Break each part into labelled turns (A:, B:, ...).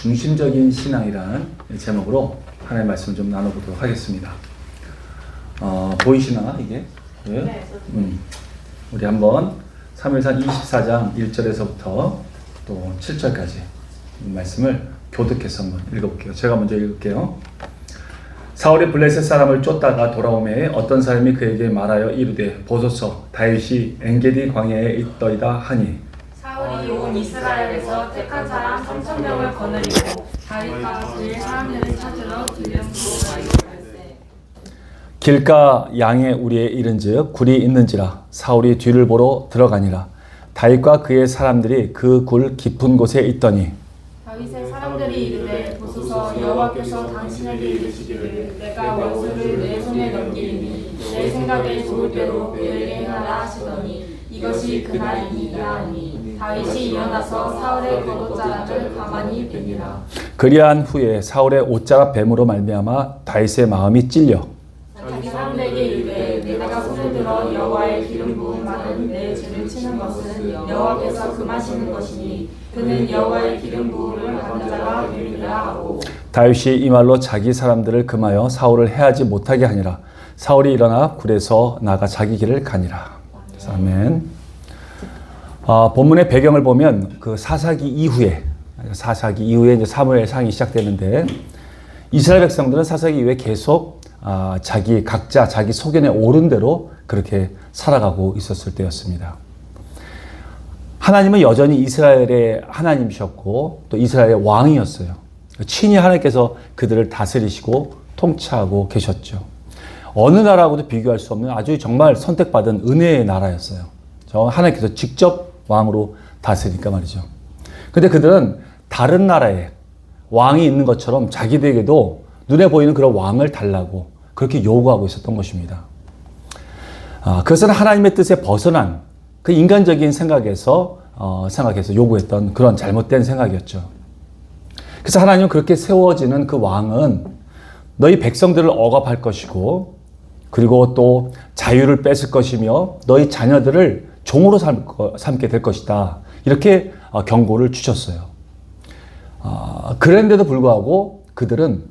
A: 중심적인 신앙이라는 제목으로 하나님의 말씀을 좀 나눠보도록 하겠습니다. 보이시나 이게? 네. 우리 한번 사무엘상 24장 1절에서부터 또 7절까지 말씀을 교독해서 한번 읽어볼게요. 제가 먼저 읽을게요. 사울이 블레셋 사람을 쫓다가 돌아오매 어떤 사람이 그에게 말하여 이르되 보소서 다윗이 엔게디 광야에 있더이다 하니
B: 사울이 온 이스라엘에서 택한 사람 3,000명을 거느리고 다윗과 그의 사람들을 찾으러 기름부로 갈세.
A: 길가 양의 우리에 이른즉 굴이 있는지라 사울이 뒤를 보러 들어가니라. 다윗과 그의 사람들이 그 굴 깊은 곳에 있더니
B: 다윗의 사람들이 이르되 보소서 여호와께서 당신에게 이르시기를 내가 원수를 내 손에 넘기리니 내 생각에 좋을 대로 그에게 행하라 하시더니 이것이 그날이니라 하니 다윗이 일어나서 사울의 겉옷자락을 가만히 베니라.
A: 그리한 후에 사울의 옷자락 뱀으로 말미암아 다윗의 마음이 찔려
B: 자기 사람들에게 이르되 내가 손을 들어 여호와의 기름 부음 받은 내 죄를 치는 것은 여호와께서 금하시는 것이니 그는 여호와의 기름 부음을 받은 자가 되리라 하고
A: 다윗이 이 말로 자기 사람들을 금하여 사울을 해하지 못하게 하니라. 사울이 일어나 굴에서 나가 자기 길을 가니라. 아멘. 본문의 배경을 보면 그 사사기 이후에 이제 사무엘상이 시작되는데 이스라엘 백성들은 사사기 이후에 계속 각자 자기 소견에 옳은 대로 그렇게 살아가고 있었을 때였습니다. 하나님은 여전히 이스라엘의 하나님이셨고 또 이스라엘의 왕이었어요. 친히 하나님께서 그들을 다스리시고 통치하고 계셨죠. 어느 나라하고도 비교할 수 없는 아주 정말 선택받은 은혜의 나라였어요. 하나님께서 직접 왕으로 다스리니까 말이죠. 근데 그들은 다른 나라에 왕이 있는 것처럼 자기들에게도 눈에 보이는 그런 왕을 달라고 그렇게 요구하고 있었던 것입니다. 그것은 하나님의 뜻에 벗어난 그 인간적인 생각에서 요구했던 그런 잘못된 생각이었죠. 그래서 하나님은 그렇게 세워지는 그 왕은 너희 백성들을 억압할 것이고 그리고 또 자유를 뺏을 것이며 너희 자녀들을 종으로 삼게 될 것이다. 이렇게 경고를 주셨어요. 그런데도 불구하고 그들은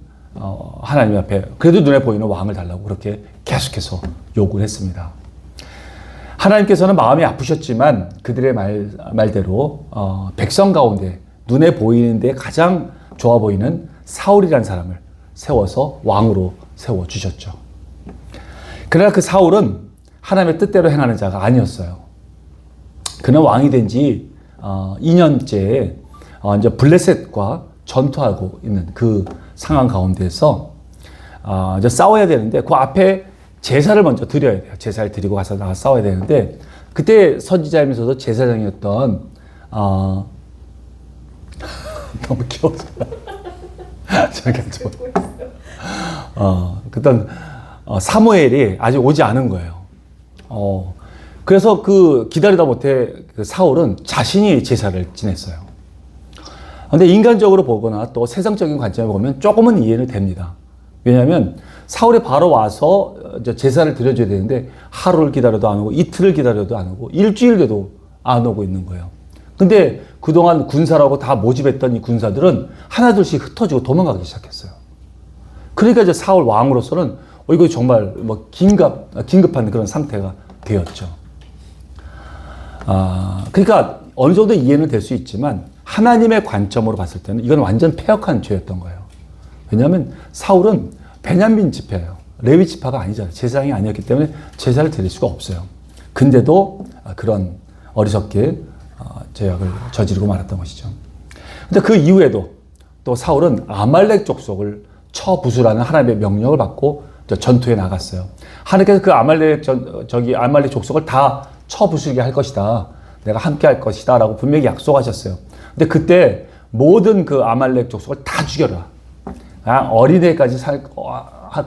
A: 하나님 앞에 그래도 눈에 보이는 왕을 달라고 그렇게 계속해서 요구를 했습니다. 하나님께서는 마음이 아프셨지만 그들의 말대로 백성 가운데 눈에 보이는데 가장 좋아 보이는 사울이라는 사람을 세워서 왕으로 세워주셨죠. 그러나 그 사울은 하나님의 뜻대로 행하는 자가 아니었어요. 그는 왕이 된 지 2년째 이제 블레셋과 전투하고 있는 그 상황 가운데서 이제 싸워야 되는데 그 앞에 제사를 먼저 드려야 돼요. 제사를 드리고 가서 나가 싸워야 되는데 그때 선지자이면서도 제사장이었던 너무 귀여워서 그때 사무엘이 아직 오지 않은 거예요. 그래서 기다리다 못해 그 사울은 자신이 제사를 지냈어요. 근데 인간적으로 보거나 또 세상적인 관점을 보면 조금은 이해는 됩니다. 왜냐하면 사울이 바로 와서 제사를 드려줘야 되는데 하루를 기다려도 안 오고 이틀을 기다려도 안 오고 일주일 돼도 안 오고 있는 거예요. 근데 그동안 군사라고 다 모집했던 이 군사들은 하나둘씩 흩어지고 도망가기 시작했어요. 그러니까 이제 사울 왕으로서는 이거 정말 긴급한 그런 상태가 되었죠. 그러니까 어느 정도 이해는 될 수 있지만 하나님의 관점으로 봤을 때는 이건 완전 패역한 죄였던 거예요. 왜냐하면 사울은 베냐민 지파예요. 레위 지파가 아니잖아요. 제사장이 아니었기 때문에 제사를 드릴 수가 없어요. 근데도 그런 어리석게 죄악을 저지르고 말았던 것이죠. 근데 그 이후에도 또 사울은 아말렉 족속을 쳐부수라는 하나님의 명령을 받고 전투에 나갔어요. 하나님께서 그 아말렉 족속을 다 쳐부수게 할 것이다. 내가 함께 할 것이다. 라고 분명히 약속하셨어요. 근데 그때 모든 그 아말렉 족속을 다 죽여라. 어린애까지 할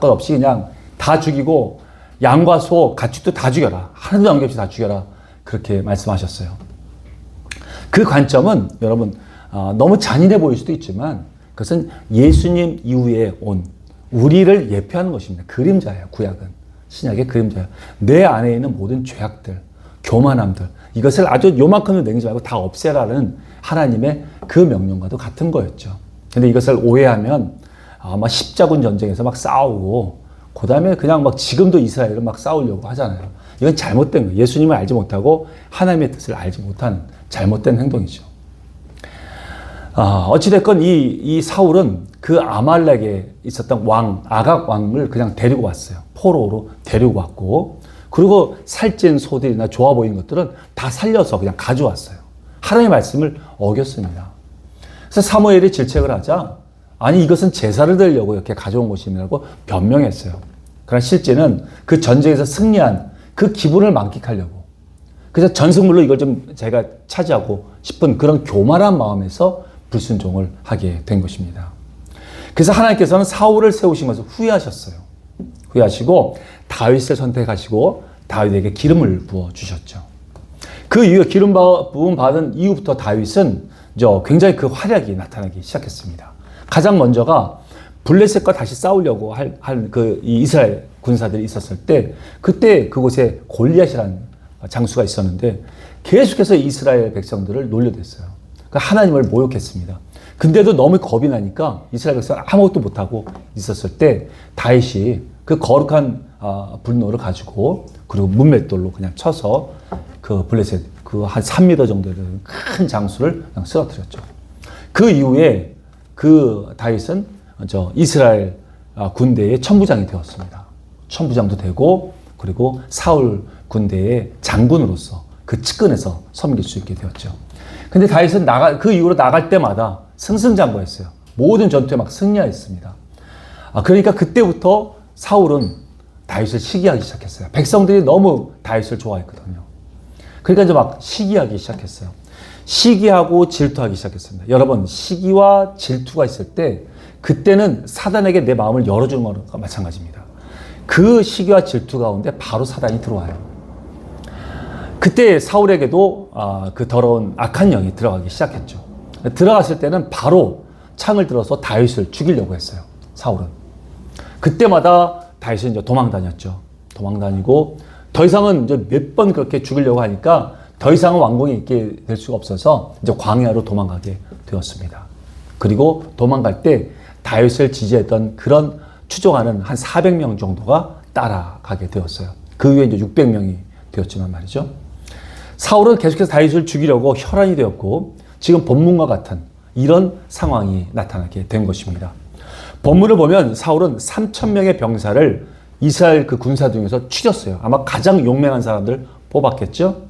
A: 것 없이 그냥 다 죽이고 양과 소, 가축도 다 죽여라. 하나도 남김없이 다 죽여라. 그렇게 말씀하셨어요. 그 관점은 여러분 너무 잔인해 보일 수도 있지만 그것은 예수님 이후에 온 우리를 예표하는 것입니다. 그림자예요. 구약은. 신약의 그림자예요. 내 안에 있는 모든 죄악들, 교만함들 이것을 아주 요만큼도 내지 말고 다 없애라는 하나님의 그 명령과도 같은 거였죠. 근데 이것을 오해하면 아마 십자군 전쟁에서 막 싸우고 그 다음에 그냥 막 지금도 이스라엘을 막 싸우려고 하잖아요. 이건 잘못된 거예요. 예수님을 알지 못하고 하나님의 뜻을 알지 못한 잘못된 행동이죠. 어찌됐건 이 사울은 그 아말렉에 있었던 왕, 아각 왕을 그냥 데리고 왔어요. 포로로 데리고 왔고, 그리고 살찐 소들이나 좋아 보이는 것들은 다 살려서 그냥 가져왔어요. 하나님의 말씀을 어겼습니다. 그래서 사무엘이 질책을 하자, 아니 이것은 제사를 드리려고 이렇게 가져온 것이라고 변명했어요. 그러나 실제는 그 전쟁에서 승리한 그 기분을 만끽하려고, 그래서 전승물로 이걸 좀 제가 차지하고 싶은 그런 교만한 마음에서 불순종을 하게 된 것입니다. 그래서 하나님께서는 사울을 세우신 것을 후회하셨어요. 후회하시고 다윗을 선택하시고 다윗에게 기름을 부어주셨죠. 그 이후에 기름 부음 받은 이후부터 다윗은 굉장히 그 활약이 나타나기 시작했습니다. 가장 먼저가 블레셋과 다시 싸우려고 할 그 이스라엘 군사들이 있었을 때, 그때 그곳에 골리앗이라는 장수가 있었는데 계속해서 이스라엘 백성들을 놀려댔어요. 하나님을 모욕했습니다. 근데도 너무 겁이 나니까 이스라엘 백성은 아무것도 못하고 있었을 때 다윗이 그 거룩한 분노를 가지고, 그리고 문맷돌로 그냥 쳐서 그 블레셋 그 한 3m 정도 되는 큰 장수를 그냥 쓰러뜨렸죠. 그 이후에 그 다윗은 이스라엘 군대의 천부장이 되었습니다. 천부장도 되고, 그리고 사울 군대의 장군으로서 그 측근에서 섬길 수 있게 되었죠. 근데 다윗은 그 이후로 나갈 때마다 승승장구했어요. 모든 전투에 막 승리했습니다. 그러니까 그때부터 사울은 다윗을 시기하기 시작했어요. 백성들이 너무 다윗을 좋아했거든요. 그러니까 이제 막 시기하기 시작했어요. 시기하고 질투하기 시작했습니다. 여러분, 시기와 질투가 있을 때 그때는 사단에게 내 마음을 열어주는 것과 마찬가지입니다. 그 시기와 질투 가운데 바로 사단이 들어와요. 그때 사울에게도 그 더러운 악한 영이 들어가기 시작했죠. 들어갔을 때는 바로 창을 들어서 다윗을 죽이려고 했어요. 사울은. 그때마다 다윗은 이제 도망 다녔죠. 도망 다니고 더 이상은 이제 몇 번 그렇게 죽이려고 하니까 더 이상은 왕궁에 있게 될 수가 없어서 이제 광야로 도망가게 되었습니다. 그리고 도망갈 때 다윗을 지지했던 그런 추종하는 한 400명 정도가 따라가게 되었어요. 그 후에 이제 600명이 되었지만 말이죠. 사울은 계속해서 다윗을 죽이려고 혈안이 되었고, 지금 본문과 같은 이런 상황이 나타나게 된 것입니다. 본문을 보면 사울은 3,000명의 병사를 이스라엘 그 군사 중에서 추렸어요. 아마 가장 용맹한 사람들 뽑았겠죠.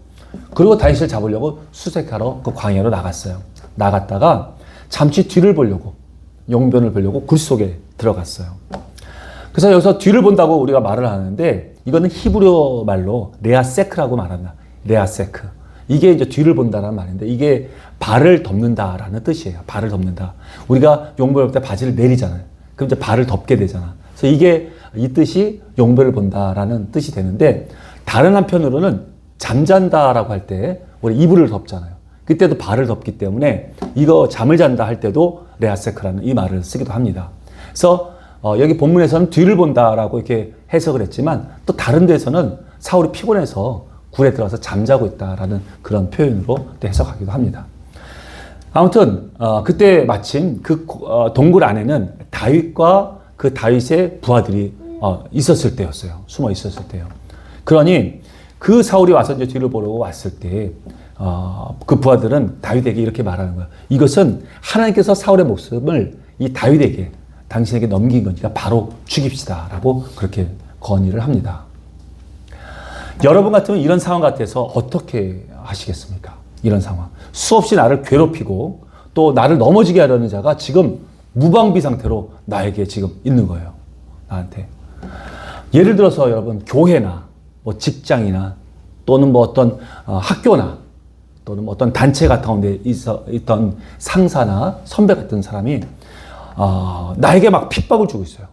A: 그리고 다윗을 잡으려고 수색하러 그 광야로 나갔어요. 나갔다가 잠시 뒤를 보려고, 용변을 보려고 굴 속에 들어갔어요. 그래서 여기서 뒤를 본다고 우리가 말을 하는데, 이거는 히브리어 말로 레아세크라고 말한다. 레아세크. 이게 이제 뒤를 본다라는 말인데, 이게 발을 덮는다라는 뜻이에요. 발을 덮는다. 우리가 용변을 볼 때 바지를 내리잖아요. 그럼 이제 발을 덮게 되잖아. 그래서 이게 이 뜻이 용변을 본다라는 뜻이 되는데, 다른 한편으로는 잠잔다라고 할 때 우리 이불을 덮잖아요. 그때도 발을 덮기 때문에 이거 잠을 잔다 할 때도 레아세크라는 이 말을 쓰기도 합니다. 그래서 여기 본문에서는 뒤를 본다라고 이렇게 해석을 했지만, 또 다른 데서는 사울이 피곤해서 굴에 들어가서 잠자고 있다라는 그런 표현으로 또 해석하기도 합니다. 아무튼 그때 마침 그 동굴 안에는 다윗과 그 다윗의 부하들이 있었을 때였어요. 숨어 있었을 때요. 그러니 그 사울이 와서 이제 뒤를 보려고 왔을 때 그 부하들은 다윗에게 이렇게 말하는 거예요. 이것은 하나님께서 사울의 목숨을 이 다윗에게, 당신에게 넘긴 거니까 바로 죽입시다라고 그렇게 건의를 합니다. 여러분 같으면 이런 상황 같아서 어떻게 하시겠습니까? 이런 상황. 수없이 나를 괴롭히고 또 나를 넘어지게 하려는 자가 지금 무방비 상태로 나에게 지금 있는 거예요. 나한테. 예를 들어서 여러분, 교회나 뭐 직장이나 또는 뭐 어떤 학교나 또는 뭐 어떤 단체 같은 데 있던 상사나 선배 같은 사람이 나에게 막 핍박을 주고 있어요.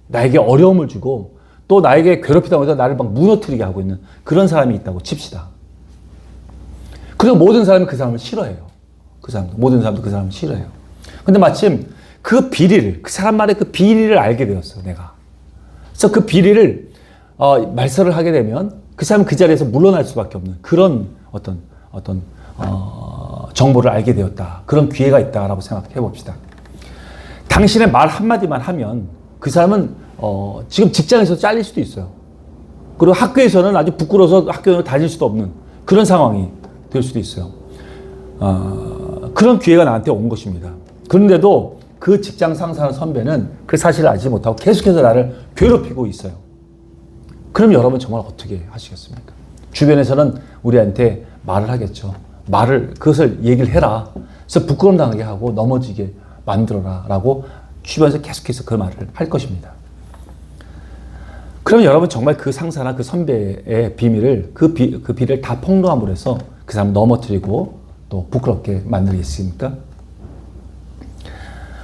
A: 나에게 어려움을 주고 또 나에게 괴롭히다고 해서 나를 막 무너뜨리게 하고 있는 그런 사람이 있다고 칩시다. 그리고 모든 사람이 그 사람을 싫어해요. 모든 사람도 그 사람을 싫어해요. 근데 마침 그 비리를, 그 사람 말의 그 비리를 알게 되었어요, 내가. 그래서 그 비리를 말설을 하게 되면 그 사람은 그 자리에서 물러날 수밖에 없는 그런 어떤 정보를 알게 되었다. 그런 기회가 있다라고 생각해 봅시다. 당신의 말 한마디만 하면 그 사람은 지금 직장에서 잘릴 수도 있어요. 그리고 학교에서는 아주 부끄러워서 학교에 다닐 수도 없는 그런 상황이 될 수도 있어요. 그런 기회가 나한테 온 것입니다. 그런데도 그 직장 상사나 선배는 그 사실을 알지 못하고 계속해서 나를 괴롭히고 있어요. 그럼 여러분 정말 어떻게 하시겠습니까? 주변에서는 우리한테 말을 하겠죠. 그것을 얘기를 해라. 그래서 부끄러움 당하게 하고 넘어지게 만들어라. 라고 주변에서 계속해서 그 말을 할 것입니다. 그럼 여러분 정말 그 상사나 그 선배의 비밀을, 그 비를 다 폭로함으로 해서 그 사람 넘어뜨리고 또 부끄럽게 만들겠습니까?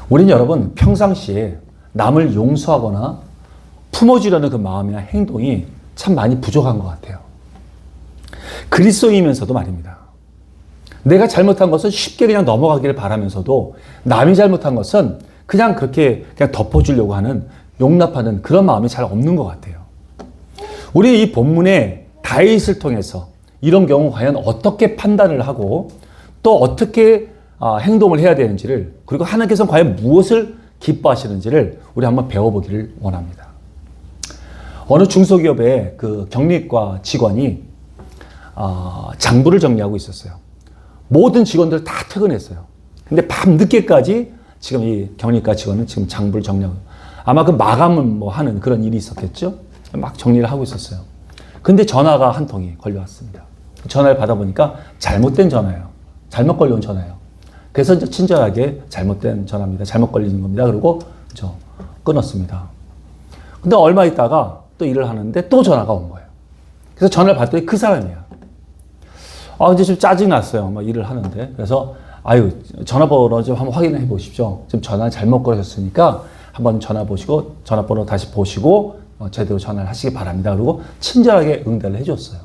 A: 우리는 여러분 평상시에 남을 용서하거나 품어주려는 그 마음이나 행동이 참 많이 부족한 것 같아요. 그리스도인이면서도 말입니다. 내가 잘못한 것은 쉽게 그냥 넘어가기를 바라면서도 남이 잘못한 것은 그냥 그렇게 그냥 덮어주려고 하는 용납하는 그런 마음이 잘 없는 것 같아요. 우리 이 본문의 다윗을 통해서 이런 경우 과연 어떻게 판단을 하고 또 어떻게 행동을 해야 되는지를, 그리고 하나님께서는 과연 무엇을 기뻐하시는지를 우리 한번 배워보기를 원합니다. 어느 중소기업의 그 경리과 직원이 장부를 정리하고 있었어요. 모든 직원들 다 퇴근했어요. 근데 밤 늦게까지 지금 이 경리과 직원은 지금 장부를 정리하고, 아마 그 마감을 뭐 하는 그런 일이 있었겠죠? 막 정리를 하고 있었어요. 근데 전화가 한 통이 걸려왔습니다. 전화를 받아보니까 잘못된 전화예요. 잘못 걸려온 전화예요. 그래서 이제 친절하게 잘못된 전화입니다. 잘못 걸리는 겁니다. 그리고 끊었습니다. 근데 얼마 있다가 또 일을 하는데 또 전화가 온 거예요. 그래서 전화를 받더니 그 사람이야. 이제 좀 짜증 났어요. 막 일을 하는데. 그래서 전화번호 좀 한번 확인해 보십시오. 지금 전화 잘못 걸으셨으니까 한번 전화번호 다시 보시고 제대로 전화를 하시기 바랍니다. 그리고 친절하게 응대를 해줬어요.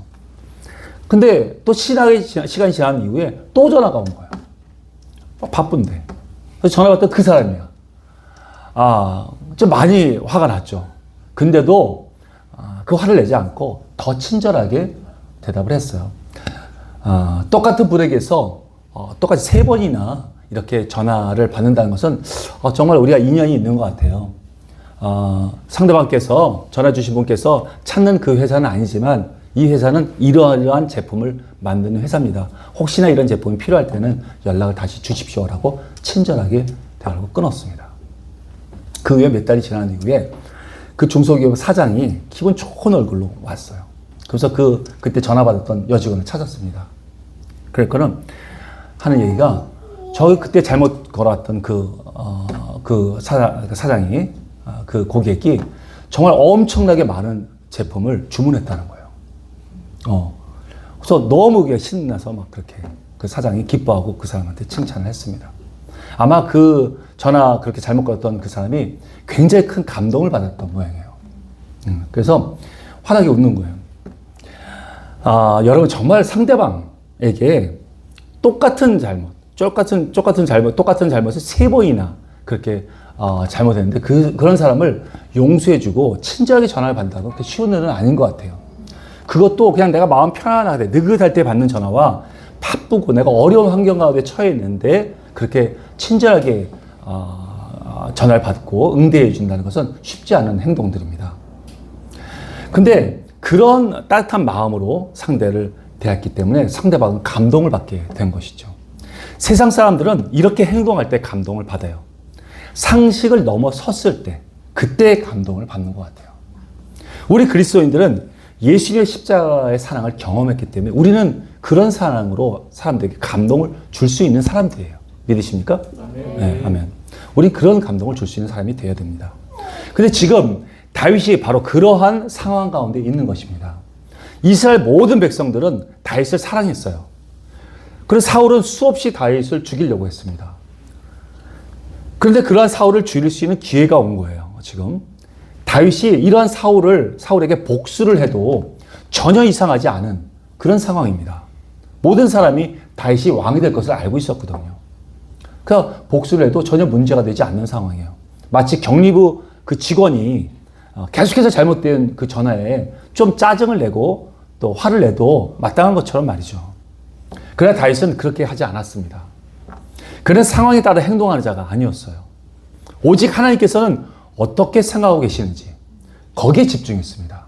A: 근데 또 시간이 지난 이후에 또 전화가 온 거예요. 바쁜데. 그래서 전화 받던 그 사람이야. 좀 많이 화가 났죠. 근데도 그 화를 내지 않고 더 친절하게 대답을 했어요. 똑같은 분에게서 똑같이 3번이나 이렇게 전화를 받는다는 것은 정말 우리가 인연이 있는 것 같아요. 상대방께서 전화 주신 분께서 찾는 그 회사는 아니지만 이 회사는 이러한 제품을 만드는 회사입니다. 혹시나 이런 제품이 필요할 때는 연락을 다시 주십시오라고 친절하게 대화를 끊었습니다. 그 후에 몇 달이 지난 이후에 그 중소기업 사장이 기분 좋은 얼굴로 왔어요. 그래서 그때 전화 받았던 여직원을 찾았습니다. 그랬거든 하는 얘기가, 저 그때 잘못 걸어왔던 그 사장이, 그 고객이 정말 엄청나게 많은 제품을 주문했다는 거예요. 그래서 너무 신나서 막 그렇게 그 사장이 기뻐하고 그 사람한테 칭찬을 했습니다. 아마 그 전화 그렇게 잘못 걸었던 그 사람이 굉장히 큰 감동을 받았던 모양이에요. 그래서 환하게 웃는 거예요. 여러분 정말 상대방에게 똑같은 잘못을 3번이나 그렇게 잘못했는데 그런 사람을 용서해주고 친절하게 전화를 받는다는 건 그렇게 쉬운 일은 아닌 것 같아요. 그것도 그냥 내가 마음 편안하게 느긋할 때 받는 전화와 바쁘고 내가 어려운 환경 가운데 처해 있는데 그렇게 친절하게 전화를 받고 응대해 준다는 것은 쉽지 않은 행동들입니다. 근데 그런 따뜻한 마음으로 상대를 대했기 때문에 상대방은 감동을 받게 된 것이죠. 세상 사람들은 이렇게 행동할 때 감동을 받아요. 상식을 넘어섰을 때 그때 감동을 받는 것 같아요. 우리 그리스도인들은 예수님의 십자가의 사랑을 경험했기 때문에 우리는 그런 사랑으로 사람들에게 감동을 줄 수 있는 사람들이에요. 믿으십니까? 네, 아멘. 우리 그런 감동을 줄 수 있는 사람이 되어야 됩니다. 근데 지금 다윗이 바로 그러한 상황 가운데 있는 것입니다. 이스라엘 모든 백성들은 다윗을 사랑했어요. 그래서 사울은 수없이 다윗을 죽이려고 했습니다. 그런데 그러한 사울을 죽일 수 있는 기회가 온 거예요. 지금 다윗이 이러한 사울에게 복수를 해도 전혀 이상하지 않은 그런 상황입니다. 모든 사람이 다윗이 왕이 될 것을 알고 있었거든요. 그러니까 복수를 해도 전혀 문제가 되지 않는 상황이에요. 마치 경리부 그 직원이 계속해서 잘못된 그 전화에 좀 짜증을 내고 또 화를 내도 마땅한 것처럼 말이죠. 그러나 다윗은 그렇게 하지 않았습니다. 그는 상황에 따라 행동하는 자가 아니었어요. 오직 하나님께서는 어떻게 생각하고 계시는지 거기에 집중했습니다.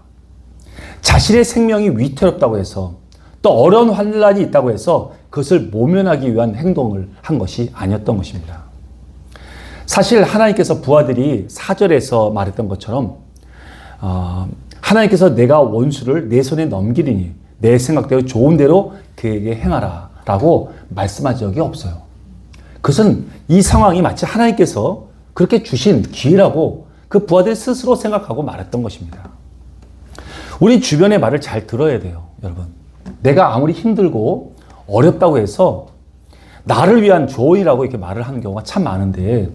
A: 자신의 생명이 위태롭다고 해서 또 어려운 환란이 있다고 해서 그것을 모면하기 위한 행동을 한 것이 아니었던 것입니다. 사실 하나님께서 부하들이 4절에서 말했던 것처럼 하나님께서 내가 원수를 내 손에 넘기리니 내 생각대로 좋은 대로 그에게 행하라 라고 말씀한 적이 없어요. 그것은 이 상황이 마치 하나님께서 그렇게 주신 기회라고 그 부하들이 스스로 생각하고 말했던 것입니다. 우리 주변의 말을 잘 들어야 돼요, 여러분. 내가 아무리 힘들고 어렵다고 해서 나를 위한 조언이라고 이렇게 말을 하는 경우가 참 많은데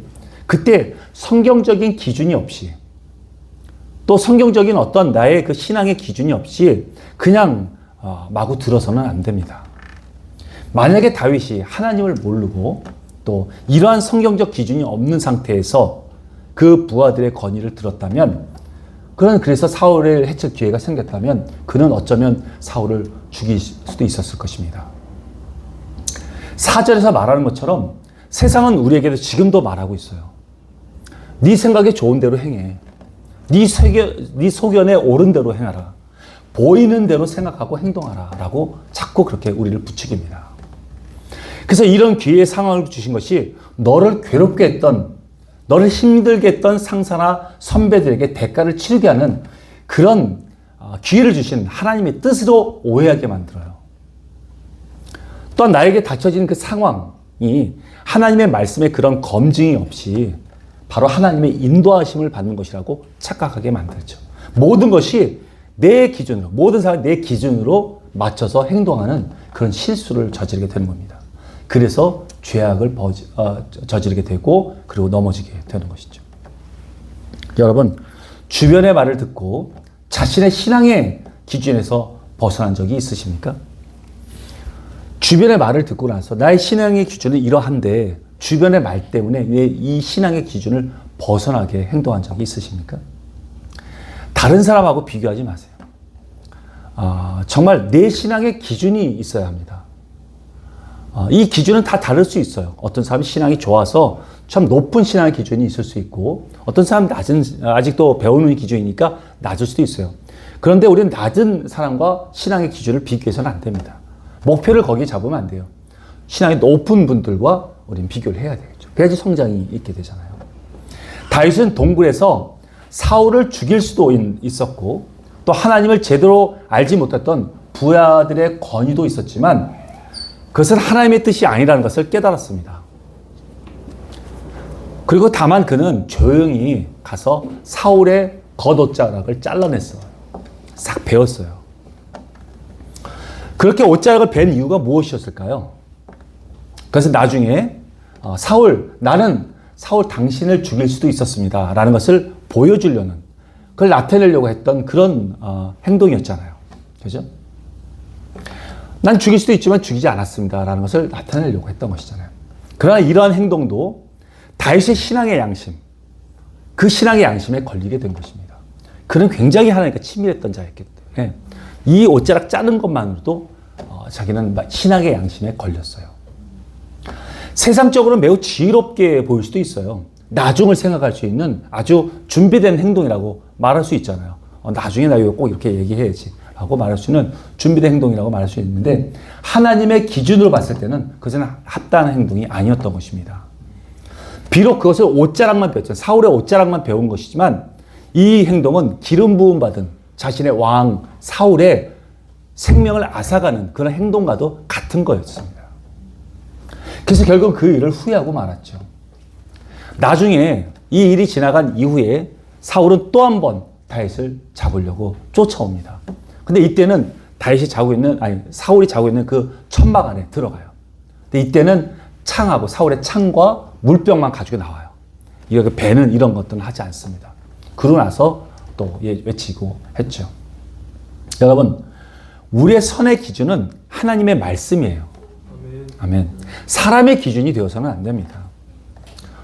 A: 그때 성경적인 기준이 없이 또 성경적인 어떤 나의 그 신앙의 기준이 없이 그냥 마구 들어서는 안 됩니다. 만약에 다윗이 하나님을 모르고 또 이러한 성경적 기준이 없는 상태에서 그 부하들의 건의를 들었다면 그래서 사울을 해칠 기회가 생겼다면 그는 어쩌면 사울을 죽일 수도 있었을 것입니다. 4절에서 말하는 것처럼 세상은 우리에게도 지금도 말하고 있어요. 네 생각에 좋은 대로 행해. 네 소견에 옳은 대로 행하라. 보이는 대로 생각하고 행동하라 라고 자꾸 그렇게 우리를 부추깁니다. 그래서 이런 기회의 상황을 주신 것이 너를 괴롭게 했던, 너를 힘들게 했던 상사나 선배들에게 대가를 치르게 하는 그런 기회를 주신 하나님의 뜻으로 오해하게 만들어요. 또한 나에게 닥쳐진 그 상황이 하나님의 말씀에 그런 검증이 없이 바로 하나님의 인도하심을 받는 것이라고 착각하게 만들죠. 모든 것이 내 기준으로, 모든 사람이 내 기준으로 맞춰서 행동하는 그런 실수를 저지르게 되는 겁니다. 그래서 죄악을 저지르게 되고 그리고 넘어지게 되는 것이죠. 여러분, 주변의 말을 듣고 자신의 신앙의 기준에서 벗어난 적이 있으십니까? 주변의 말을 듣고 나서 나의 신앙의 기준은 이러한데 주변의 말 때문에 왜 이 신앙의 기준을 벗어나게 행동한 적이 있으십니까? 다른 사람하고 비교하지 마세요. 정말 내 신앙의 기준이 있어야 합니다. 이 기준은 다 다를 수 있어요. 어떤 사람이 신앙이 좋아서 참 높은 신앙의 기준이 있을 수 있고 어떤 사람은 아직도 배우는 기준이니까 낮을 수도 있어요. 그런데 우리는 낮은 사람과 신앙의 기준을 비교해서는 안 됩니다. 목표를 거기에 잡으면 안 돼요. 신앙이 높은 분들과 우리는 비교를 해야 되겠죠. 그래야지 성장이 있게 되잖아요. 다윗은 동굴에서 사울을 죽일 수도 있었고 또 하나님을 제대로 알지 못했던 부하들의 권위도 있었지만 그것은 하나님의 뜻이 아니라는 것을 깨달았습니다. 그리고 다만 그는 조용히 가서 사울의 겉옷자락을 잘라냈어요. 싹 베었어요. 그렇게 옷자락을 벤 이유가 무엇이었을까요? 그래서 나중에 나는 사울 당신을 죽일 수도 있었습니다 라는 것을 보여주려는, 그걸 나타내려고 했던 그런 행동이었잖아요. 그죠? 난 죽일 수도 있지만 죽이지 않았습니다 라는 것을 나타내려고 했던 것이잖아요. 그러나 이러한 행동도 다윗의 신앙의 양심, 그 신앙의 양심에 걸리게 된 것입니다. 그는 굉장히 하나님과 친밀했던 자였기 때문에 이 옷자락 자른 것만으로도 자기는 신앙의 양심에 걸렸어요. 세상적으로 매우 지혜롭게 보일 수도 있어요. 나중을 생각할 수 있는 아주 준비된 행동이라고 말할 수 있잖아요. 나중에 나 이거 꼭 이렇게 얘기해야지 라고 말할 수 있는 준비된 행동이라고 말할 수 있는데 하나님의 기준으로 봤을 때는 그것은 합당한 행동이 아니었던 것입니다. 비록 그것을 옷자락만 배웠죠. 사울의 옷자락만 배운 것이지만 이 행동은 기름 부음 받은 자신의 왕 사울의 생명을 앗아가는 그런 행동과도 같은 거였습니다. 그래서 결국 그 일을 후회하고 말았죠. 나중에 이 일이 지나간 이후에 사울은 또 한 번 다윗을 잡으려고 쫓아옵니다. 근데 이때는 사울이 자고 있는 그 천막 안에 들어가요. 근데 이때는 사울의 창과 물병만 가지고 나와요. 이렇게 배는 이런 것들은 하지 않습니다. 그러고 나서 또 외치고 했죠. 여러분, 우리의 선의 기준은 하나님의 말씀이에요. 아멘. 사람의 기준이 되어서는 안 됩니다.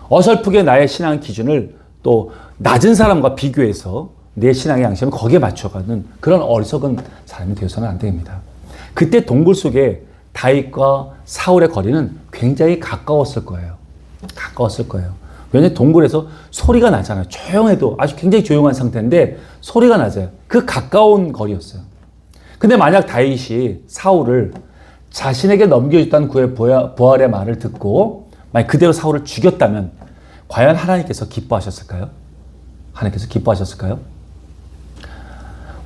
A: 어설프게 나의 신앙 기준을 또 낮은 사람과 비교해서 내 신앙의 양심을 거기에 맞춰가는 그런 어리석은 사람이 되어서는 안 됩니다. 그때 동굴 속에 다윗과 사울의 거리는 굉장히 가까웠을 거예요. 왜냐하면 동굴에서 소리가 나잖아요. 조용해도 아주 굉장히 조용한 상태인데 소리가 나잖아요. 그 가까운 거리였어요. 근데 만약 다윗이 사울을 자신에게 넘겨줬다는 그의 부활의 말을 듣고 만약 그대로 사울을 죽였다면 과연 하나님께서 기뻐하셨을까요? 하나님께서 기뻐하셨을까요?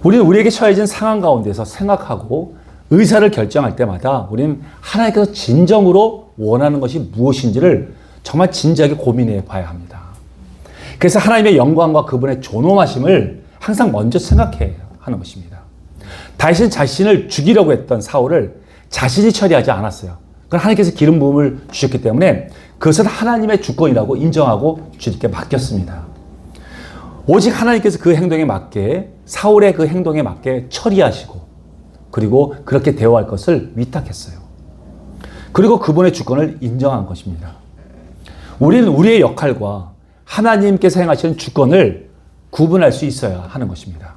A: 우리는 우리에게 처해진 상황 가운데서 생각하고 의사를 결정할 때마다 우리는 하나님께서 진정으로 원하는 것이 무엇인지를 정말 진지하게 고민해 봐야 합니다. 그래서 하나님의 영광과 그분의 존엄하심을 항상 먼저 생각해야 하는 것입니다. 다윗은 자신을 죽이려고 했던 사울을 자신이 처리하지 않았어요. 그건 하나님께서 기름 부음을 주셨기 때문에 그것은 하나님의 주권이라고 인정하고 주님께 맡겼습니다. 오직 하나님께서 그 행동에 맞게 사울의 그 행동에 맞게 처리하시고 그리고 그렇게 대우할 것을 위탁했어요. 그리고 그분의 주권을 인정한 것입니다. 우리는 우리의 역할과 하나님께서 행하시는 주권을 구분할 수 있어야 하는 것입니다.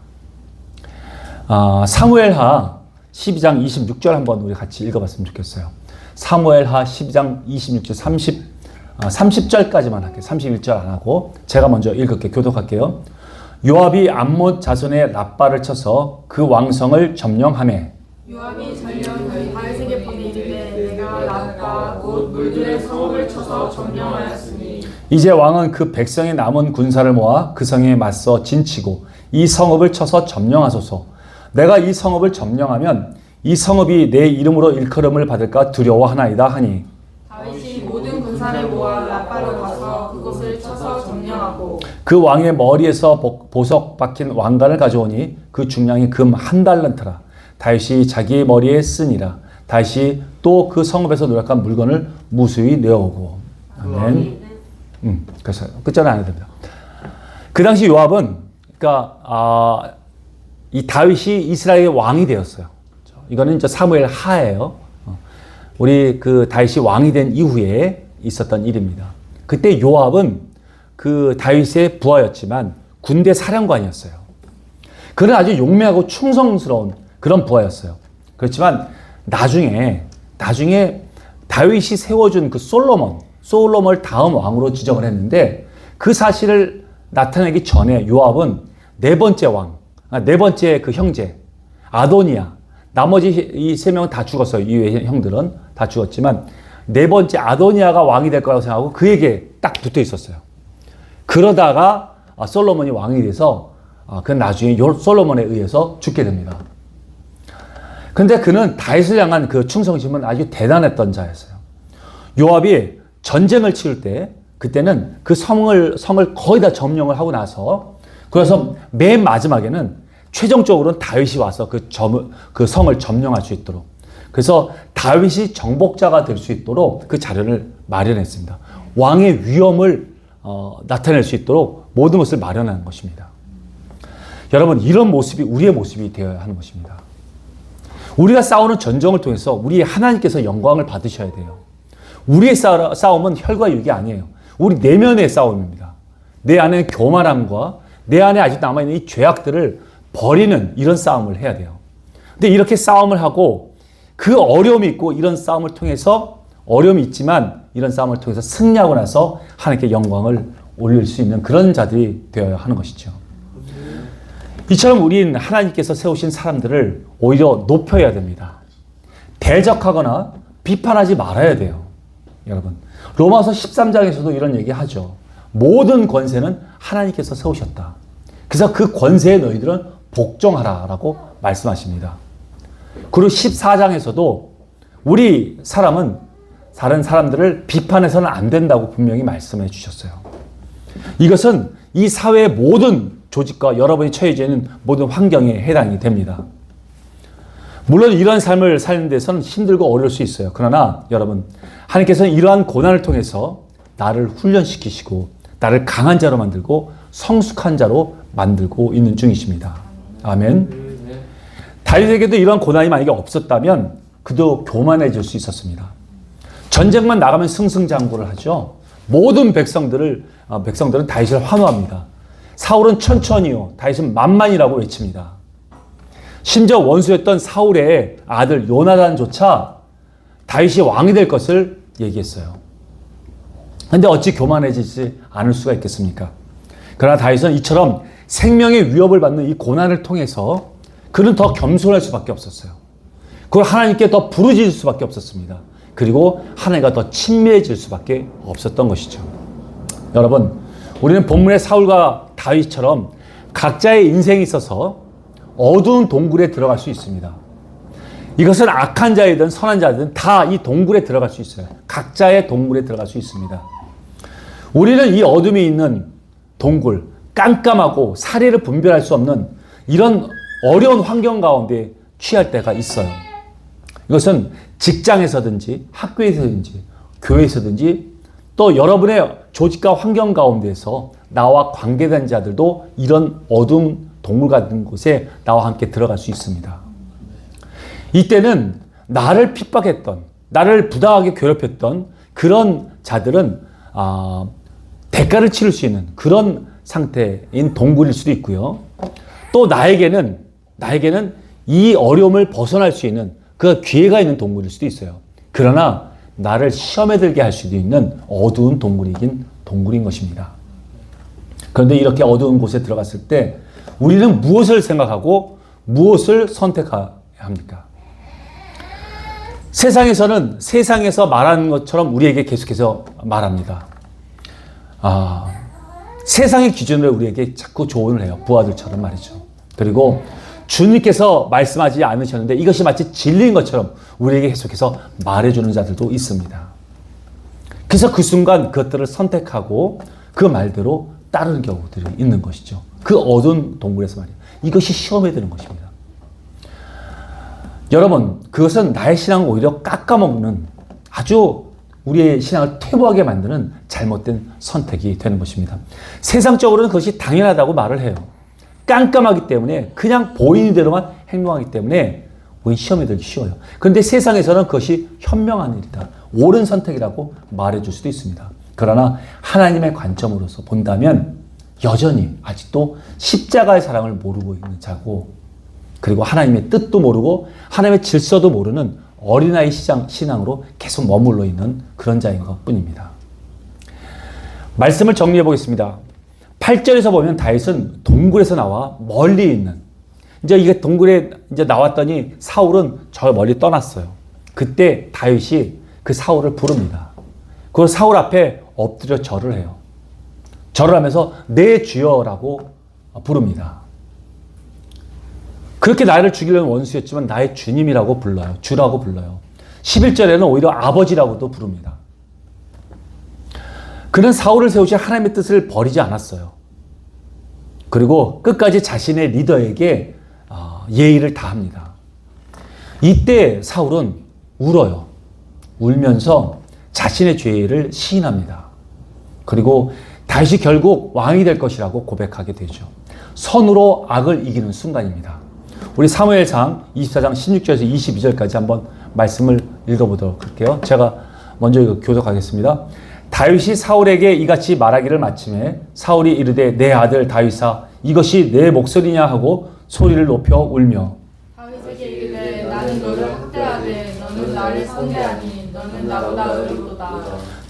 A: 사무엘하 12장 26절 한번 우리 같이 읽어봤으면 좋겠어요. 사무엘하 12장 26절 30절까지만 할게요. 31절 안 하고 제가 먼저 읽을게요. 교독할게요. 요압이 암몬 자손의 라빠를 쳐서 그 왕성을 점령하매
B: 요압이 전령 다윗에게 보내이르되 내가 라빠 곧 물들의 성읍을 쳐서 점령하였으니
A: 이제 왕은 그 백성의 남은 군사를 모아 그 성에 맞서 진치고 이 성읍을 쳐서 점령하소서. 내가 이 성읍을 점령하면 이 성읍이 내 이름으로 일컬음을 받을까 두려워하나이다 하니
B: 다윗이 모든 군사를 모아 라빠로 가서 그곳을 쳐서 점령하고
A: 그 왕의 머리에서 보석 박힌 왕관을 가져오니 그 중량이 금 1달란트라. 다윗이 자기의 머리에 쓰니라. 다윗이 또 그 성읍에서 노력한 물건을 무수히 내어오고. 아멘. 그래서 끝자는 안 해도 됩니다. 그 당시 요압은 그러니까 이 다윗이 이스라엘의 왕이 되었어요. 이거는 이제 사무엘 하예요. 우리 그 다윗이 왕이 된 이후에 있었던 일입니다. 그때 요압은 그 다윗의 부하였지만 군대 사령관이었어요. 그는 아주 용맹하고 충성스러운 그런 부하였어요. 그렇지만 나중에 다윗이 세워준 그 솔로몬을 다음 왕으로 지정을 했는데 그 사실을 나타내기 전에 요압은 네 번째 그 형제 아도니아, 나머지 이 세 명은 다 죽었어요. 이외의 형들은 다 죽었지만 네 번째 아도니아가 왕이 될 거라고 생각하고 그에게 딱 붙어 있었어요. 그러다가 솔로몬이 왕이 돼서 그는 나중에 솔로몬에 의해서 죽게 됩니다. 근데 그는 다윗을 향한 그 충성심은 아주 대단했던 자였어요. 요압이 전쟁을 치를 때 그때는 그 성을 거의 다 점령을 하고 나서 그래서 맨 마지막에는 최종적으로는 다윗이 와서 그 성을 점령할 수 있도록 그래서 다윗이 정복자가 될 수 있도록 그 자료를 마련했습니다. 왕의 위엄을 나타낼 수 있도록 모든 것을 마련한 것입니다. 여러분 이런 모습이 우리의 모습이 되어야 하는 것입니다. 우리가 싸우는 전쟁을 통해서 우리 하나님께서 영광을 받으셔야 돼요. 우리의 싸움은 혈과 육이 아니에요. 우리 내면의 싸움입니다. 내 안에 교만함과 내 안에 아직 남아있는 이 죄악들을 버리는 이런 싸움을 해야 돼요. 근데 이렇게 싸움을 하고 그 어려움이 있고 이런 싸움을 통해서 어려움이 있지만 이런 싸움을 통해서 승리하고 나서 하나님께 영광을 올릴 수 있는 그런 자들이 되어야 하는 것이죠. 이처럼 우리는 하나님께서 세우신 사람들을 오히려 높여야 됩니다. 대적하거나 비판하지 말아야 돼요. 여러분 로마서 13장에서도 이런 얘기 하죠. 모든 권세는 하나님께서 세우셨다. 그래서 그 권세에 너희들은 복종하라 라고 말씀하십니다. 그리고 14장에서도 우리 사람은 다른 사람들을 비판해서는 안 된다고 분명히 말씀해 주셨어요. 이것은 이 사회의 모든 조직과 여러분이 처해져 있는 모든 환경에 해당이 됩니다. 물론 이러한 삶을 사는 데서는 힘들고 어려울 수 있어요. 그러나 여러분 하나님께서는 이러한 고난을 통해서 나를 훈련시키시고 나를 강한 자로 만들고 성숙한 자로 만들고 있는 중이십니다. 아멘. 다윗에게도 이러한 고난이 만약에 없었다면 그도 교만해질 수 있었습니다. 전쟁만 나가면 승승장구를 하죠. 모든 백성들은 다윗을 환호합니다. 사울은 천천히요, 다윗은 만만이라고 외칩니다. 심지어 원수였던 사울의 아들 요나단조차 다윗이 왕이 될 것을 얘기했어요. 근데 어찌 교만해지지 않을 수가 있겠습니까? 그러나 다윗은 이처럼 생명의 위협을 받는 이 고난을 통해서 그는 더 겸손할 수밖에 없었어요. 그걸 하나님께 더 부르짖을 수밖에 없었습니다. 그리고 하나님과 더 친밀해질 수밖에 없었던 것이죠. 여러분, 우리는 본문의 사울과 다윗처럼 각자의 인생에 있어서 어두운 동굴에 들어갈 수 있습니다. 이것은 악한 자이든 선한 자이든 다 이 동굴에 들어갈 수 있어요. 각자의 동굴에 들어갈 수 있습니다. 우리는 이 어둠이 있는 동굴, 깜깜하고 사리를 분별할 수 없는 이런 어려운 환경 가운데 취할 때가 있어요. 이것은 직장에서든지 학교에서든지 교회에서든지 또 여러분의 조직과 환경 가운데서 나와 관계된 자들도 이런 어두운 동굴 같은 곳에 나와 함께 들어갈 수 있습니다. 이때는 나를 핍박했던, 나를 부당하게 괴롭혔던 그런 자들은 대가를 치를 수 있는 그런 상태인 동굴일 수도 있고요. 또 나에게는 이 어려움을 벗어날 수 있는 그 기회가 있는 동굴일 수도 있어요. 그러나 나를 시험에 들게 할 수도 있는 어두운 동굴이긴 동굴인 것입니다. 그런데 이렇게 어두운 곳에 들어갔을 때 우리는 무엇을 생각하고 무엇을 선택해야 합니까? 세상에서는 세상에서 말하는 것처럼 우리에게 계속해서 말합니다. 세상의 기준으로 우리에게 자꾸 조언을 해요. 부하들처럼 말이죠. 그리고 주님께서 말씀하지 않으셨는데 이것이 마치 진리인 것처럼 우리에게 계속해서 말해주는 자들도 있습니다. 그래서 그 순간 그것들을 선택하고 그 말대로 따르는 경우들이 있는 것이죠. 그 어두운 동굴에서 말이에요. 이것이 시험에 드는 것입니다. 여러분, 그것은 나의 신앙을 오히려 깎아먹는 아주 우리의 신앙을 퇴보하게 만드는 잘못된 선택이 되는 것입니다. 세상적으로는 그것이 당연하다고 말을 해요. 깜깜하기 때문에 그냥 보이는 대로만 행동하기 때문에 우린 시험에 들기 쉬워요. 그런데 세상에서는 그것이 현명한 일이다. 옳은 선택이라고 말해줄 수도 있습니다. 그러나 하나님의 관점으로서 본다면 여전히 아직도 십자가의 사랑을 모르고 있는 자고, 그리고 하나님의 뜻도 모르고 하나님의 질서도 모르는 어린아이 신앙으로 계속 머물러 있는 그런 자인 것 뿐입니다. 말씀을 정리해 보겠습니다. 8절에서 보면 다윗은 동굴에서 나와 멀리 있는, 이제 이게 동굴에 이제 나왔더니 사울은 저 멀리 떠났어요. 그때 다윗이 그 사울을 부릅니다. 그 사울 앞에 엎드려 절을 해요. 절을 하면서 내 주여라고 부릅니다. 그렇게 나를 죽이려는 원수였지만 나의 주님이라고 불러요. 주라고 불러요. 11절에는 오히려 아버지라고도 부릅니다. 그는 사울을 세우신 하나님의 뜻을 버리지 않았어요. 그리고 끝까지 자신의 리더에게 예의를 다합니다. 이때 사울은 울어요. 울면서 자신의 죄를 시인합니다. 그리고 다시 결국 왕이 될 것이라고 고백하게 되죠. 선으로 악을 이기는 순간입니다. 우리 사무엘상 24장 16절에서 22절까지 한번 말씀을 읽어보도록 할게요. 제가 먼저 이거 교독하겠습니다. 다윗이 사울에게 이같이 말하기를 마침에 사울이 이르되 내 아들 다윗아 이것이 내 목소리냐 하고 소리를 높여 울며
B: 다윗에게 이르되 나는 너를 학대하되 너는 나를 선대하니 너는 나보다 의롭도다.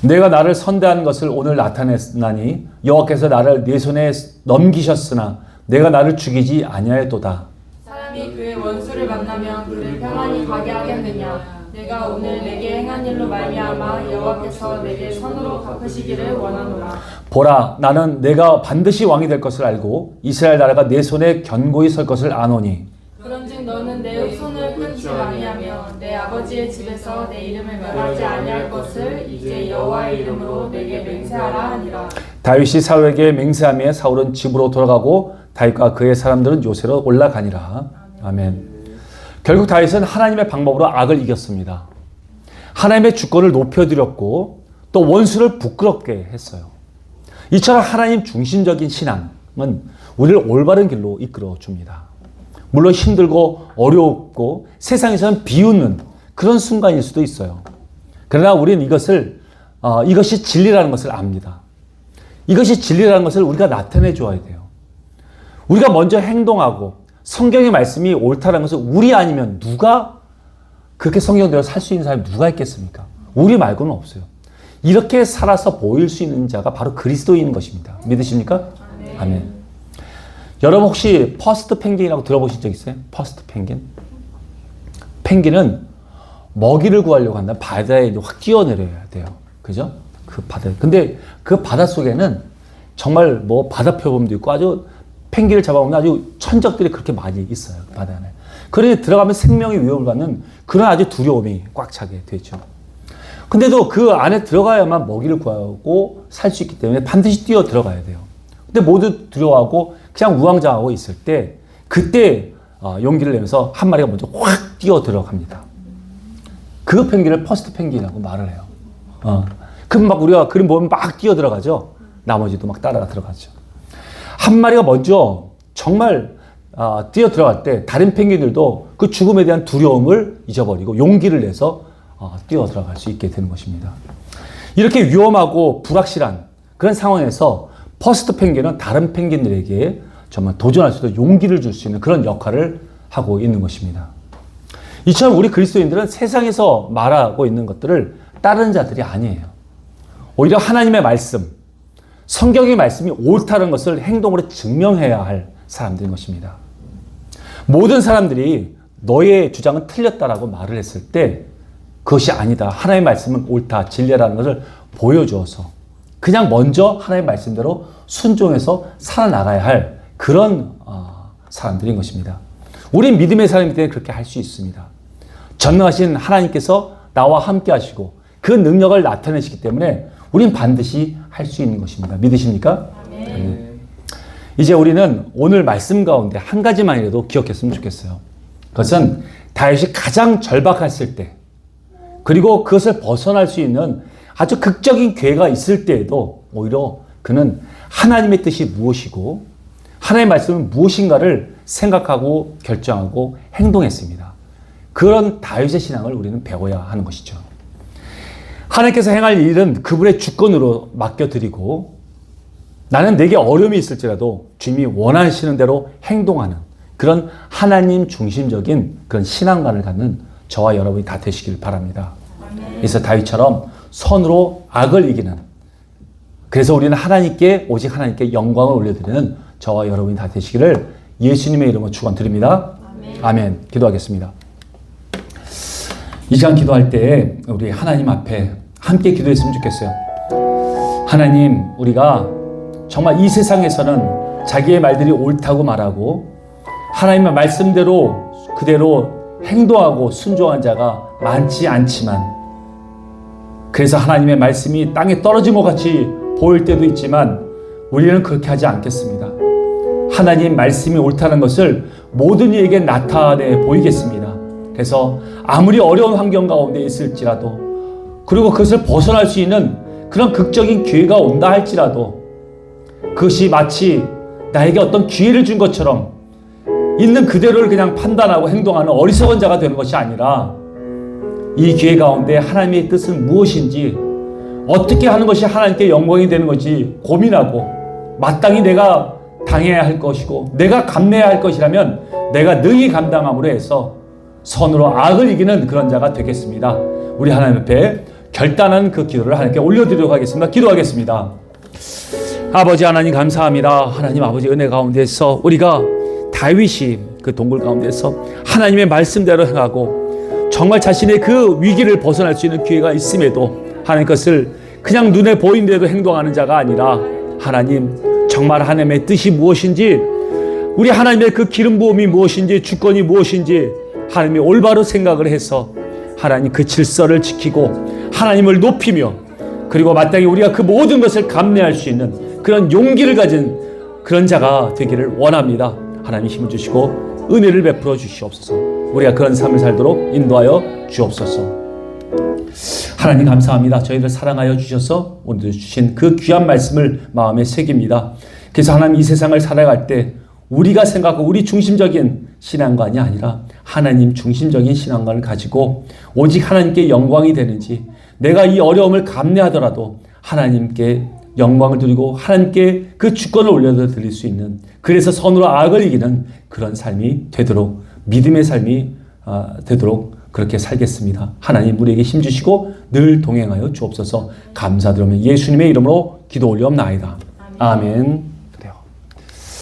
A: 내가 나를 선대한 것을 오늘 나타냈나니 여호와께서 나를 내 손에 넘기셨으나 내가 나를 죽이지 아니하였도다.
B: 사람이 그의 원수를 만나면 그를 평안히 가게 하겠느냐. 내가 오늘 내게 행한 일로 말미암아 여호와께서 내게 선으로 갚으시기를 원하노라.
A: 보라, 나는 내가 반드시 왕이 될 것을 알고 이스라엘 나라가 내 손에 견고히 설 것을 아노니
B: 그런즉 너는 내 손을 끊지 아니하며 내 아버지의 집에서 내 이름을 멸하지 아니할 것을 이제 여호와의 이름으로 내게 맹세하라 하니라.
A: 다윗이 사울에게 맹세하며 사울은 집으로 돌아가고 다윗과 그의 사람들은 요새로 올라가니라. 아멘. 결국 다윗은 하나님의 방법으로 악을 이겼습니다. 하나님의 주권을 높여드렸고 또 원수를 부끄럽게 했어요. 이처럼 하나님 중심적인 신앙은 우리를 올바른 길로 이끌어 줍니다. 물론 힘들고 어렵고 세상에서는 비웃는 그런 순간일 수도 있어요. 그러나 우리는 이것이 진리라는 것을 압니다. 이것이 진리라는 것을 우리가 나타내 줘야 돼요. 우리가 먼저 행동하고 성경의 말씀이 옳다는 것은 우리 아니면 누가 그렇게 성경대로 살 수 있는 사람이 누가 있겠습니까? 우리 말고는 없어요. 이렇게 살아서 보일 수 있는 자가 바로 그리스도인 것입니다. 믿으십니까? 아멘. 여러분 혹시 퍼스트 펭귄이라고 들어보신 적 있어요? 퍼스트 펭귄? 펭귄은 먹이를 구하려고 한다면 바다에 이제 확 뛰어내려야 돼요. 그죠? 그 바다에. 근데 그 바다 속에는 정말 뭐 바다 표범도 있고 아주 펭귄을 잡아먹는 아주 천적들이 그렇게 많이 있어요. 그 바다 안에. 그러니 들어가면 생명의 위협을 받는 그런 아주 두려움이 꽉 차게 되죠. 근데도 그 안에 들어가야만 먹이를 구하고 살 수 있기 때문에 반드시 뛰어 들어가야 돼요. 근데 모두 두려워하고 그냥 우왕좌왕하고 있을 때 그때 용기를 내면서 한 마리가 먼저 확 뛰어 들어갑니다. 그 펭귄을 퍼스트 펭귄이라고 말을 해요. 그럼 막 우리가 그림 보면 막 뛰어 들어가죠. 나머지도 막 따라가 들어가죠. 한 마리가 먼저 정말 뛰어 들어갈 때 다른 펭귄들도 그 죽음에 대한 두려움을 잊어버리고 용기를 내서 뛰어 들어갈 수 있게 되는 것입니다. 이렇게 위험하고 불확실한 그런 상황에서 퍼스트 펭귄은 다른 펭귄들에게 정말 도전할 수 있도록 용기를 줄 수 있는 그런 역할을 하고 있는 것입니다. 이처럼 우리 그리스도인들은 세상에서 말하고 있는 것들을 따르는 자들이 아니에요. 오히려 하나님의 말씀, 성경의 말씀이 옳다는 것을 행동으로 증명해야 할 사람들인 것입니다. 모든 사람들이 너의 주장은 틀렸다라고 말을 했을 때 그것이 아니다. 하나님의 말씀은 옳다, 진리라는 것을 보여주어서 그냥 먼저 하나님의 말씀대로 순종해서 살아나가야 할 그런 사람들인 것입니다. 우리 믿음의 사람이기 때문에 그렇게 할 수 있습니다. 전능하신 하나님께서 나와 함께 하시고 그 능력을 나타내시기 때문에 우린 반드시 할 수 있는 것입니다. 믿으십니까? 네. 이제 우리는 오늘 말씀 가운데 한 가지만이라도 기억했으면 좋겠어요. 그것은 다윗이 가장 절박했을 때 그리고 그것을 벗어날 수 있는 아주 극적인 기회가 있을 때에도 오히려 그는 하나님의 뜻이 무엇이고 하나님의 말씀은 무엇인가를 생각하고 결정하고 행동했습니다. 그런 다윗의 신앙을 우리는 배워야 하는 것이죠. 하나님께서 행할 일은 그분의 주권으로 맡겨드리고 나는 내게 어려움이 있을지라도 주님이 원하시는 대로 행동하는 그런 하나님 중심적인 그런 신앙관을 갖는 저와 여러분이 다 되시길 바랍니다. 그래서 다윗처럼 선으로 악을 이기는 그래서 우리는 하나님께 오직 하나님께 영광을 올려드리는 저와 여러분이 다 되시기를 예수님의 이름으로 축원드립니다. 아멘. 기도하겠습니다. 이 시간 기도할 때 우리 하나님 앞에 함께 기도했으면 좋겠어요. 하나님, 우리가 정말 이 세상에서는 자기의 말들이 옳다고 말하고 하나님의 말씀대로 그대로 행동하고 순종한 자가 많지 않지만 그래서 하나님의 말씀이 땅에 떨어진 것 같이 보일 때도 있지만 우리는 그렇게 하지 않겠습니다. 하나님 말씀이 옳다는 것을 모든 이에게 나타내 보이겠습니다. 그래서 아무리 어려운 환경 가운데 있을지라도 그리고 그것을 벗어날 수 있는 그런 극적인 기회가 온다 할지라도 그것이 마치 나에게 어떤 기회를 준 것처럼 있는 그대로를 그냥 판단하고 행동하는 어리석은 자가 되는 것이 아니라 이 기회 가운데 하나님의 뜻은 무엇인지 어떻게 하는 것이 하나님께 영광이 되는 것인지 고민하고 마땅히 내가 당해야 할 것이고 내가 감내해야 할 것이라면 내가 능히 감당함으로 해서 선으로 악을 이기는 그런 자가 되겠습니다. 우리 하나님 앞에 결단한 그 기도를 하나님께 올려드리도록 하겠습니다. 기도하겠습니다. 아버지 하나님 감사합니다. 하나님 아버지 은혜 가운데서 우리가 다윗이 그 동굴 가운데서 하나님의 말씀대로 행하고 정말 자신의 그 위기를 벗어날 수 있는 기회가 있음에도 하나님 것을 그냥 눈에 보이는 대로 행동하는 자가 아니라 하나님 정말 하나님의 뜻이 무엇인지 우리 하나님의 그 기름 부음이 무엇인지 주권이 무엇인지 하나님이 올바로 생각을 해서 하나님 그 질서를 지키고 하나님을 높이며 그리고 마땅히 우리가 그 모든 것을 감내할 수 있는 그런 용기를 가진 그런 자가 되기를 원합니다. 하나님 힘을 주시고 은혜를 베풀어 주시옵소서. 우리가 그런 삶을 살도록 인도하여 주옵소서. 하나님 감사합니다. 저희를 사랑하여 주셔서 오늘 주신 그 귀한 말씀을 마음에 새깁니다. 그래서 하나님 이 세상을 살아갈 때 우리가 생각하고 우리 중심적인 신앙관이 아니라 하나님 중심적인 신앙관을 가지고 오직 하나님께 영광이 되는지 내가 이 어려움을 감내하더라도 하나님께 영광을 드리고 하나님께 그 주권을 올려드릴 수 있는 그래서 선으로 악을 이기는 그런 삶이 되도록 믿음의 삶이 되도록 그렇게 살겠습니다. 하나님 우리에게 힘주시고 늘 동행하여 주옵소서. 감사드리며 예수님의 이름으로 기도 올려옵나이다. 아멘.